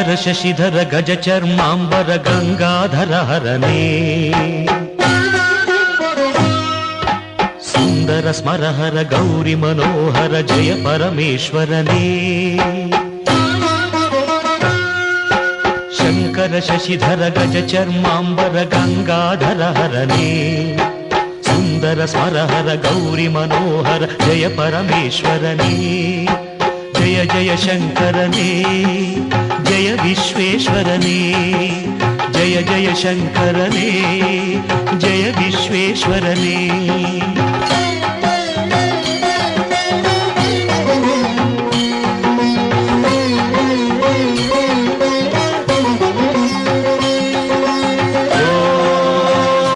ಶಂಕರ ಶಶಿಧರ ಗಜ ಚರ್ಮಾಂಬರ ಗಂಗಾಧರ ಹರನೇ ಸುಂದರ ಸ್ಮರಹರ ಗೌರಿ ಮನೋಹರ ಜಯ ಪರಮೇಶ್ವರನೇ ಶಂಕರ ಶಶಿಧರ ಗಜ ಚರ್ಮಾಂಬರ ಗಂಗಾಧರ ಹರನೇ ಸುಂದರ ಸ್ಮರಹರ ಗೌರಿ ಮನೋಹರ ಜಯ ಪರಮೇಶ್ವರನೇ ಜಯ ಜಯ ಶಂಕರನೇ ಜಯ ವಿಶ್ವೇಶ್ವರನೇ ಜಯ ಜಯ ಶಂಕರನೇ ಜಯ ವಿಶ್ವೇಶ್ವರನೇ